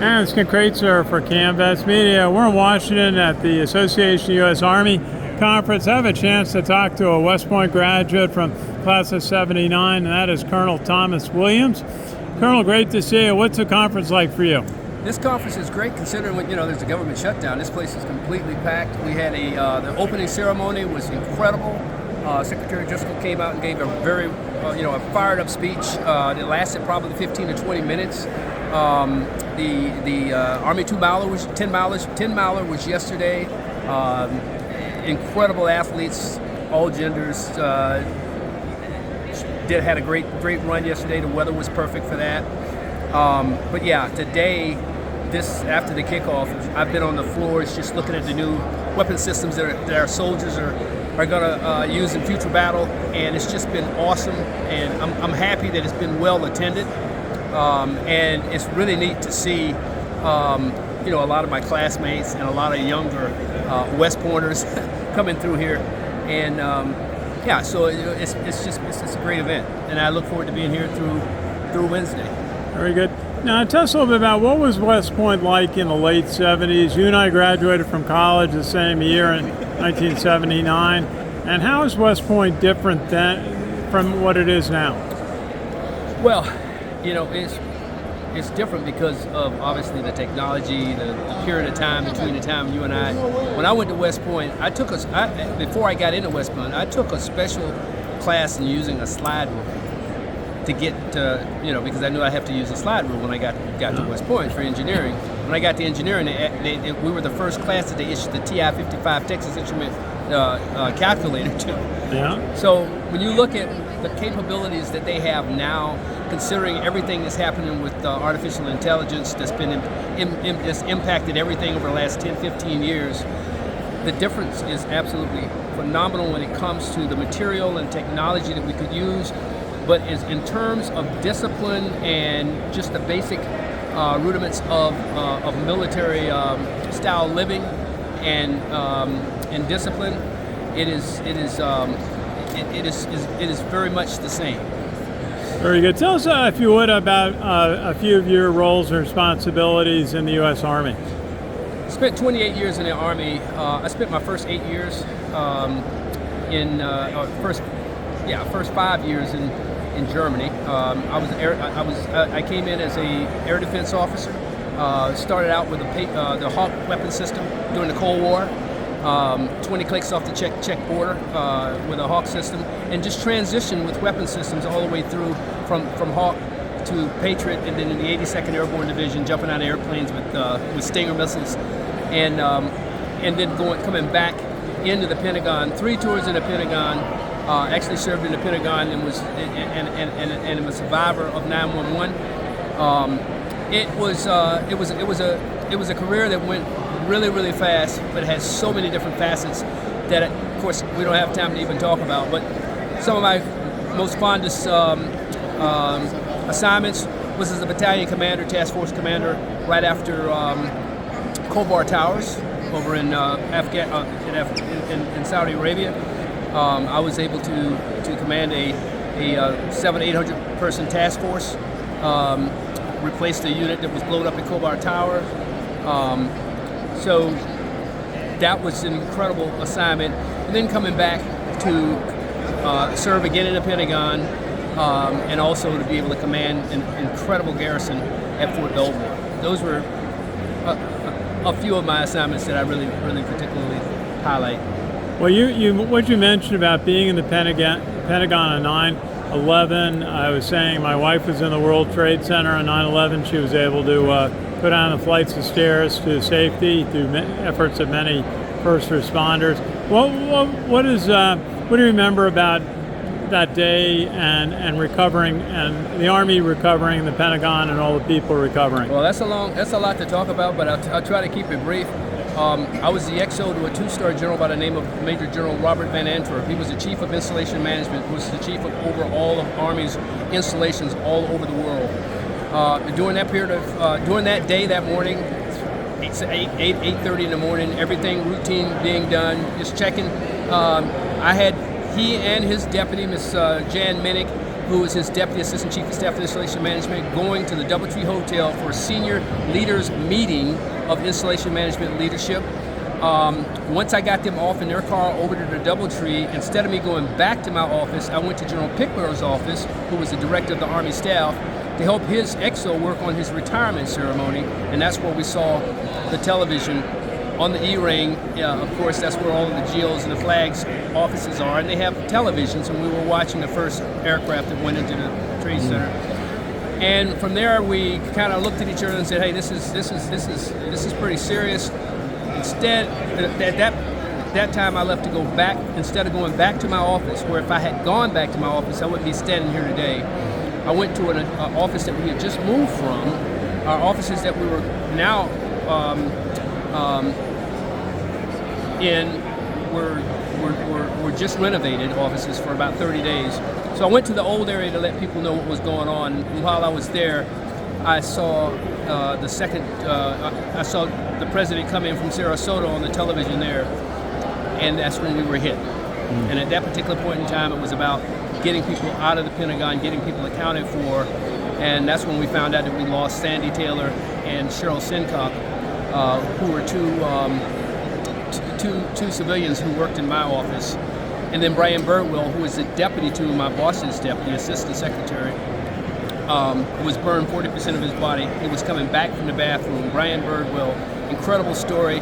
And it's Kraetzer for Canvas Media. We're in Washington at the Association of U.S. Army Conference. I have a chance to talk to a West Point graduate from class of 79, and that is Colonel Thomas Williams. Colonel, great to see you. What's the conference like for you? This conference is great considering when there's a government shutdown. This place is completely packed. We had the opening ceremony was incredible. Secretary Driscoll came out and gave a very a fired up speech. It lasted probably 15 to 20 minutes. The Army 2-miler was 10-miler was yesterday. Incredible athletes, all genders. Had a great run yesterday. The weather was perfect for that. But yeah, today, after the kickoff, I've been on the floors just looking at the new weapon systems that our soldiers are going to use in future battle, and it's just been awesome. And I'm happy that it's been well attended. And it's really neat to see, a lot of my classmates and a lot of younger West Pointers coming through here, and so it's a great event, and I look forward to being here through Wednesday. Very good. Now, tell us a little bit about what was West Point like in the late 70s. You and I graduated from college the same year in 1979, and how is West Point different from what it is now? Well, it's different because of obviously the technology, the period of time between the time you and I. When I went to West Point, before I got into West Point, I took a special class in using a slide rule to get to, because I knew I have to use a slide rule when I got to West Point for engineering. When I got to engineering, we were the first class that they issued the TI-55 Texas Instrument calculator to. Yeah. So when you look at the capabilities that they have now, considering everything that's happening with artificial intelligence that's been that's impacted everything over the last 10, 15 years, the difference is absolutely phenomenal when it comes to the material and technology that we could use, but is in terms of discipline and just the basic rudiments of military style living and discipline. It is very much the same. Very good. Tell us, if you would, about a few of your roles and responsibilities in the U.S. Army. I spent 28 years in the Army. I spent my first 8 years first 5 years in Germany. I came in as a air defense officer. Started out with the Hawk weapon system during the Cold War. 20 clicks off the Czech border with a Hawk system, and just transitioned with weapon systems all the way through from Hawk to Patriot, and then in the 82nd Airborne Division, jumping out of airplanes with Stinger missiles, and then coming back into the Pentagon. 3 tours in the Pentagon. Actually served in the Pentagon and was a survivor of 9/11. It was a career that went really, really fast, but it has so many different facets that, of course, we don't have time to even talk about. But some of my most fondest assignments was as a battalion commander, task force commander, right after Khobar Towers over in Saudi Arabia. I was able to command a 700-800 person task force, replace the unit that was blown up in Khobar Tower. So that was an incredible assignment. And then coming back to serve again in the Pentagon, and also to be able to command an incredible garrison at Fort Belvoir. Those were a few of my assignments that I really, really particularly highlight. Well, what you mentioned about being in the Pentagon on 9/11, I was saying my wife was in the World Trade Center on 9/11. She was able to go down the flights of stairs to safety through efforts of many first responders. What do you remember about that day and recovering, and the Army recovering, the Pentagon, and all the people recovering? Well, that's a lot to talk about, but I'll try to keep it brief. I was the XO to a 2-star general by the name of Major General Robert Van Antwerp. He was the chief of installation management, was the chief of over all of Army's installations all over the world. During that day, that morning, 8:30 in the morning, everything routine being done, just checking. I had he and his deputy, Miss Jan Minnick, who was his Deputy Assistant Chief of Staff for Installation Management, going to the DoubleTree Hotel for a senior leaders meeting of installation management leadership. Once I got them off in their car over to the DoubleTree, instead of me going back to my office, I went to General Pickler's office, who was the director of the Army staff, to help his EXO work on his retirement ceremony, and that's where we saw the television on the E-ring. Of course, that's where all of the GOs and the flags offices are, and they have televisions, and we were watching the first aircraft that went into the Trade Center. And from there, we kind of looked at each other and said, "Hey, this is pretty serious." Instead, at that time, I left to go back. Instead of going back to my office, where if I had gone back to my office, I wouldn't be standing here today. I went to an office that we had just moved from. Our offices that we were now in were just renovated offices for about 30 days. So I went to the old area to let people know what was going on. And while I was there, I saw I saw the president come in from Sarasota on the television there, and that's when we were hit. And at that particular point in time, it was about getting people out of the Pentagon, getting people accounted for, and that's when we found out that we lost Sandy Taylor and Cheryl Sincock, who were two civilians who worked in my office, and then Brian Birdwell, who was the deputy to my boss's deputy, assistant secretary, was burned 40% of his body. He was coming back from the bathroom. Brian Birdwell, incredible story.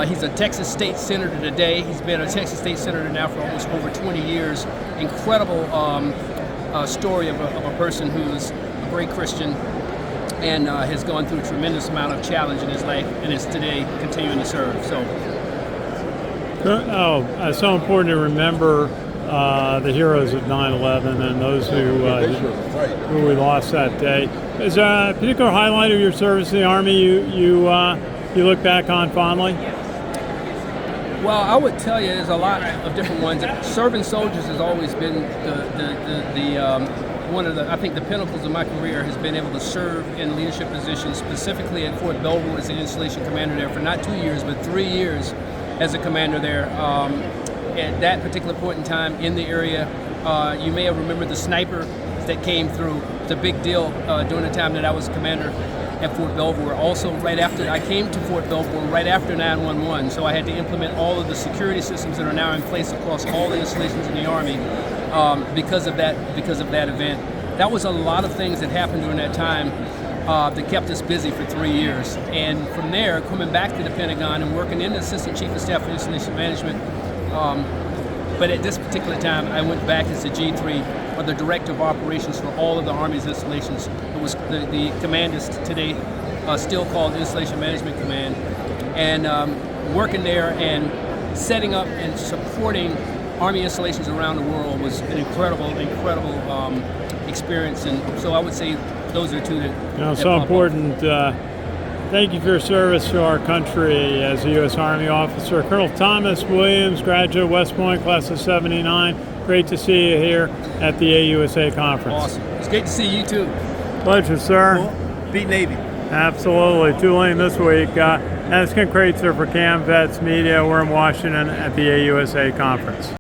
He's a Texas State Senator today. He's been a Texas State Senator now for almost over 20 years. Incredible story of a person who's a great Christian and has gone through a tremendous amount of challenge in his life and is today continuing to serve. It's so important to remember the heroes of 9/11 and those who we lost that day. Is there a particular highlight of your service in the Army you look back on fondly? Well, I would tell you there's a lot of different ones. Serving soldiers has always been one of the, I think, the pinnacles of my career has been able to serve in leadership positions, specifically at Fort Belvoir as the installation commander there for not 2 years, but 3 years as a commander there. At that particular point in time in the area, you may have remembered the sniper that came through. It's a big deal during the time that I was commander at Fort Belvoir. Also, right after I came to Fort Belvoir, right after 9/11, so I had to implement all of the security systems that are now in place across all the installations in the Army because of that event. That was a lot of things that happened during that time that kept us busy for 3 years. And from there, coming back to the Pentagon and working in the Assistant Chief of Staff for Installation Management. But at this particular time, I went back as the G3, or the Director of Operations for all of the Army's installations. It was the command is today still called Installation Management Command. And working there and setting up and supporting Army installations around the world was an incredible experience. And so I would say those are two that so important. Thank you for your service to our country as a U.S. Army officer. Colonel Thomas Williams, graduate West Point, class of '79. Great to see you here at the AUSA conference. Awesome. It's great to see you too. Pleasure, sir. Cool. Beat Navy. Absolutely. Tulane this week. And it's Kraetzer for Cam Vets Media. We're in Washington at the AUSA conference.